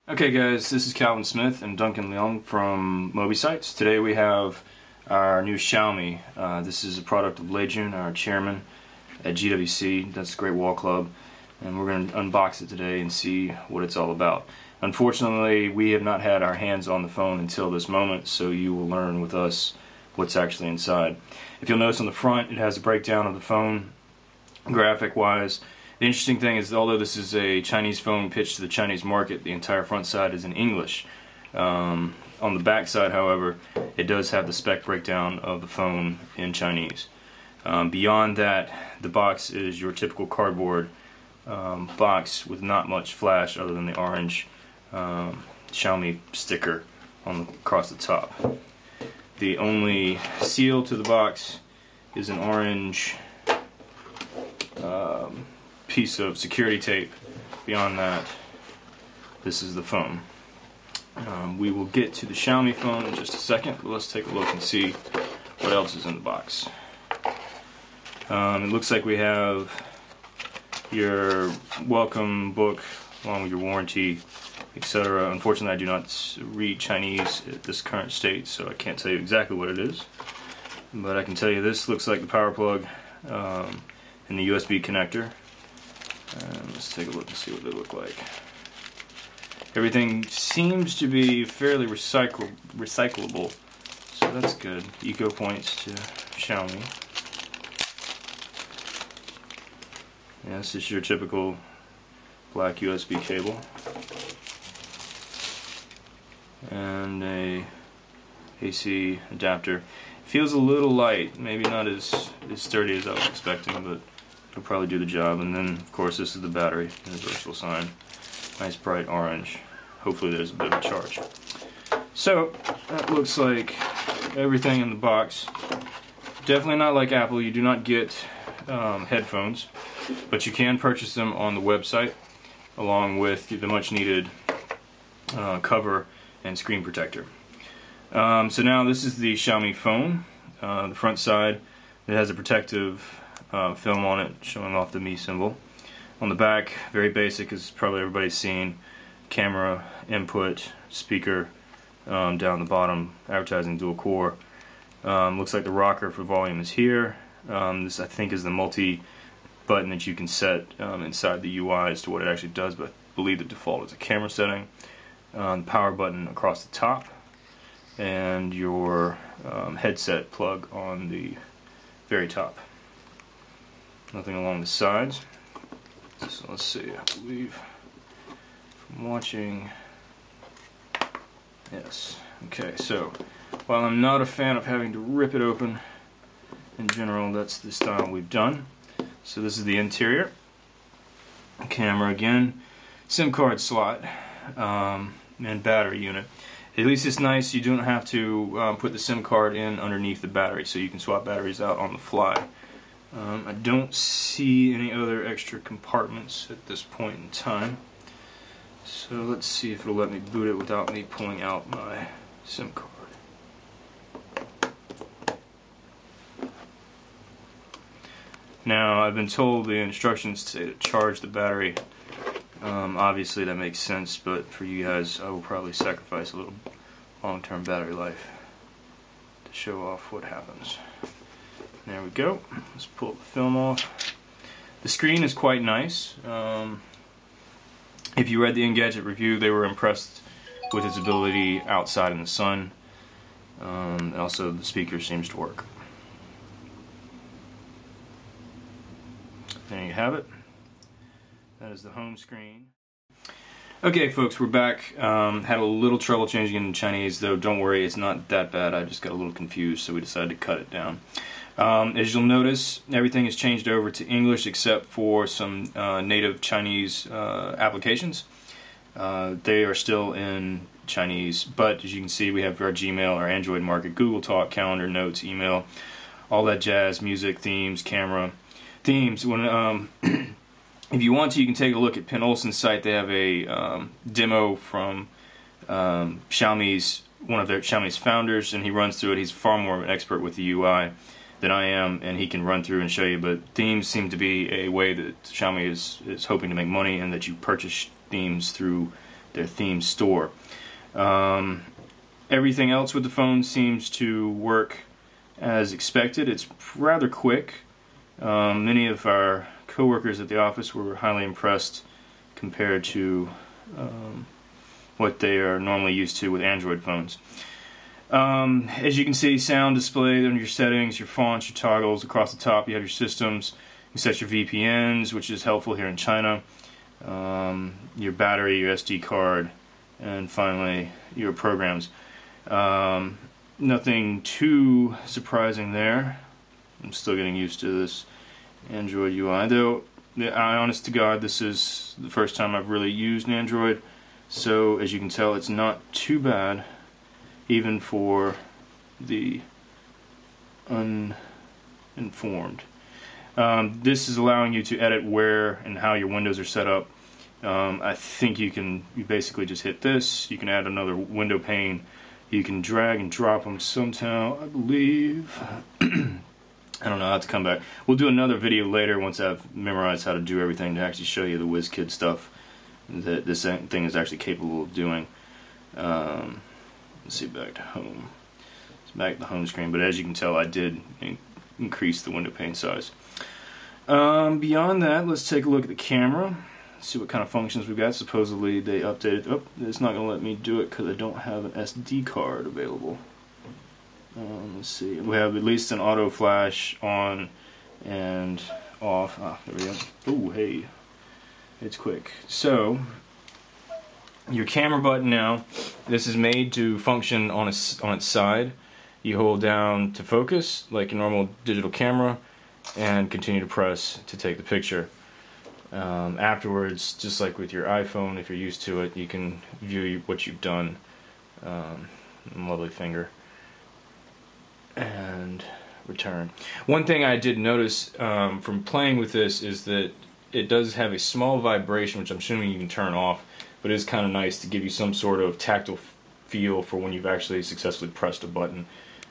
Okay guys, this is Calvin Smith and Duncan Leung from MobiSites. Today we have our new Xiaomi. This is a product of Lejun, our chairman at GWC. That's the Great Wall Club. And we're going to unbox it today and see what it's all about. Unfortunately, we have not had our hands on the phone until this moment, so you will learn with us what's actually inside. If you'll notice on the front, it has a breakdown of the phone graphic-wise. The interesting thing is, although this is a Chinese phone pitched to the Chinese market, the entire front side is in English. On the back side, however, it does have the spec breakdown of the phone in Chinese. Beyond that, the box is your typical cardboard box with not much flash other than the orange Xiaomi sticker across the top. The only seal to the box is an orange piece of security tape. Beyond that, this is the phone. We will get to the Xiaomi phone in just a second, but let's take a look and see what else is in the box. It looks like we have your welcome book along with your warranty, etc. Unfortunately, I do not read Chinese at this current state, so I can't tell you exactly what it is. But I can tell you this looks like the power plug and the USB connector. Let's take a look and see what they look like. Everything seems to be fairly recyclable, so that's good. Eco points to Xiaomi. Yeah, this is your typical black USB cable. And a AC adapter. Feels a little light, maybe not as sturdy as I was expecting, but it'll probably do the job. And then, of course, this is the battery, universal sign. Nice bright orange. Hopefully there's a bit of a charge. So, that looks like everything in the box. Definitely not like Apple. You do not get headphones, but you can purchase them on the website along with the much needed cover and screen protector. So now this is the Xiaomi phone. The front side, it has a protective film on it showing off the Mi symbol. On the back, very basic, as probably everybody's seen, camera, input, speaker, down the bottom, advertising dual core. Looks like the rocker for volume is here. This I think is the multi button that you can set inside the UI as to what it actually does, but I believe the default is a camera setting. The power button across the top, and your headset plug on the very top. Nothing along the sides. So let's see, I believe from watching, yes. Okay, so while I'm not a fan of having to rip it open, in general that's the style we've done. So this is the interior. Camera again, SIM card slot, and battery unit. At least it's nice, you don't have to put the SIM card in underneath the battery, so you can swap batteries out on the fly. I don't see any other extra compartments at this point in time. So let's see if it'll let me boot it without me pulling out my SIM card. Now, I've been told the instructions say to charge the battery. Obviously that makes sense, but for you guys, I will probably sacrifice a little long-term battery life to show off what happens. There we go. Let's pull the film off. The screen is quite nice. If you read the Engadget review, they were impressed with its ability outside in the sun. Also, the speaker seems to work. There you have it. That is the home screen. Okay folks, we're back. Had a little trouble changing it in Chinese, though don't worry, it's not that bad. I just got a little confused, so we decided to cut it down. As you'll notice, everything is changed over to English except for some native Chinese applications. They are still in Chinese, but as you can see, we have our Gmail, our Android Market, Google Talk, Calendar, Notes, email, all that jazz, music, themes, camera. Themes, when if you want to, you can take a look at Penn Olson's site. They have a demo from Xiaomi's, one of Xiaomi's founders, and he runs through it. He's far more of an expert with the UI than I am, and he can run through and show you. But themes seem to be a way that Xiaomi is hoping to make money, and that you purchase themes through theme store. Everything else with the phone seems to work as expected. It's rather quick. Many of our coworkers at the office were highly impressed compared to what they are normally used to with Android phones. As you can see, sound display under your settings, your fonts, your toggles. Across the top you have your systems. You set your VPNs, which is helpful here in China. Your battery, your SD card, and finally your programs. Nothing too surprising there. I'm still getting used to this Android UI, though honest to God, this is the first time I've really used an Android, so as you can tell, it's not too bad even for the uninformed. This is allowing you to edit where and how your windows are set up. I think you basically just hit this. You can add another window pane. You can drag and drop them somehow, I believe. I don't know, I'll have to come back. We'll do another video later once I've memorized how to do everything to actually show you the WizKid stuff that this thing is actually capable of doing. Let's see, back to home. It's back to the home screen, but as you can tell, I did increase the window pane size. Beyond that, let's take a look at the camera. See what kind of functions we've got. Supposedly they updated. Oh, it's not going to let me do it because I don't have an SD card available. Let's see. We have at least an auto flash on and off. Ah, there we go. Oh, hey, it's quick. So your camera button now. This is made to function on its side. You hold down to focus like a normal digital camera, and continue to press to take the picture. Afterwards, just like with your iPhone, if you're used to it, you can view what you've done. Lovely finger. And return. One thing I did notice from playing with this is that it does have a small vibration, which I'm assuming you can turn off, but it's kind of nice to give you some sort of tactile feel for when you've actually successfully pressed a button.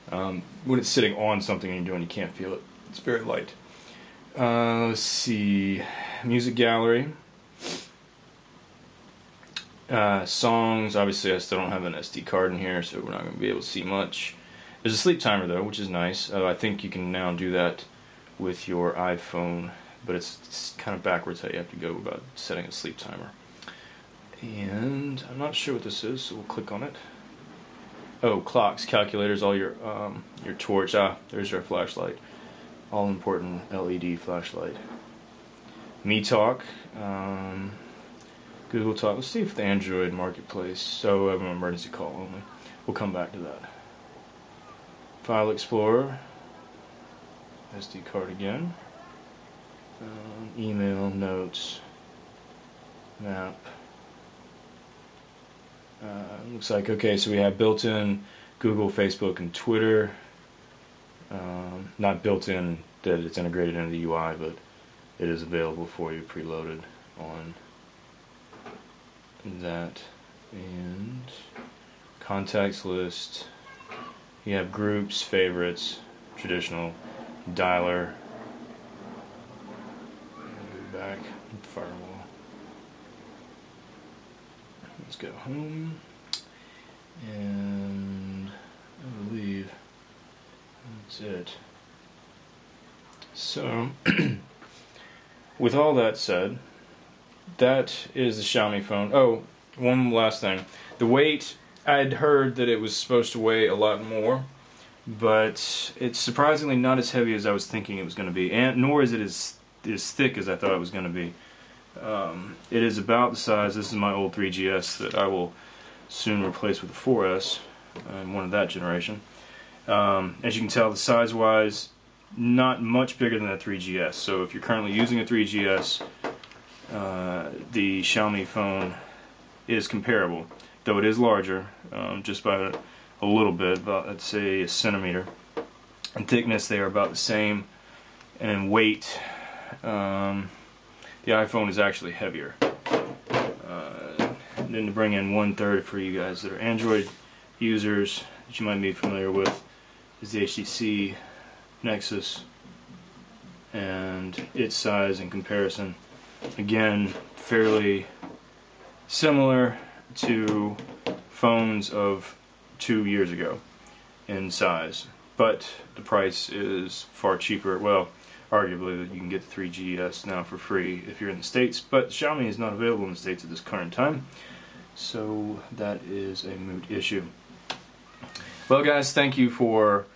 When it's sitting on something and you're doing, you can't feel it. It's very light. Let's see. Music gallery. Songs. Obviously, I still don't have an SD card in here, so we're not going to be able to see much. There's a sleep timer though, which is nice. I think you can now do that with your iPhone, but it's kind of backwards how you have to go about setting a sleep timer. And I'm not sure what this is, so we'll click on it. Oh, clocks, calculators, all your torch. Ah, there's your flashlight. All important LED flashlight. Me Talk, Google Talk. Let's see if the Android Marketplace. So I have an emergency call only. We'll come back to that. File Explorer, SD card again, email, notes, map. Looks like, okay, so we have built-in Google, Facebook, and Twitter. Not built-in that it's integrated into the UI, but it is available for you preloaded on that. And contacts list. You have groups, favorites, traditional, dialer. Go back, firewall. Let's go home, and I believe that's it. So, with all that said, that is the Xiaomi phone. Oh, one last thing. The weight, I'd heard that it was supposed to weigh a lot more, but it's surprisingly not as heavy as I was thinking it was going to be, and nor is it as thick as I thought it was going to be. It is about the size. This is my old 3GS that I will soon replace with a 4S, one of that generation. As you can tell, the size-wise, not much bigger than a 3GS. So if you're currently using a 3GS, the Xiaomi phone is comparable, though it is larger, just by a little bit, about, let's say, a centimeter. In thickness, they are about the same, and in weight, the iPhone is actually heavier. And then to bring in 1/3 for you guys that are Android users that you might be familiar with is the HTC Nexus, and its size in comparison, again, fairly similar. to phones of 2 years ago in size, but the price is far cheaper. Well, arguably you can get the 3GS now for free if you're in the States, but Xiaomi is not available in the States at this current time, so that is a moot issue. Well guys, thank you for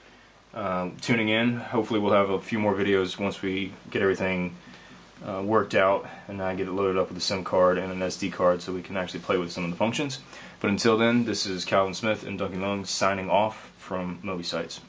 tuning in. Hopefully we'll have a few more videos once we get everything worked out and I get it loaded up with a SIM card and an SD card so we can actually play with some of the functions. But until then, this is Calvin Smith and Duncan Long signing off from Moby Sites.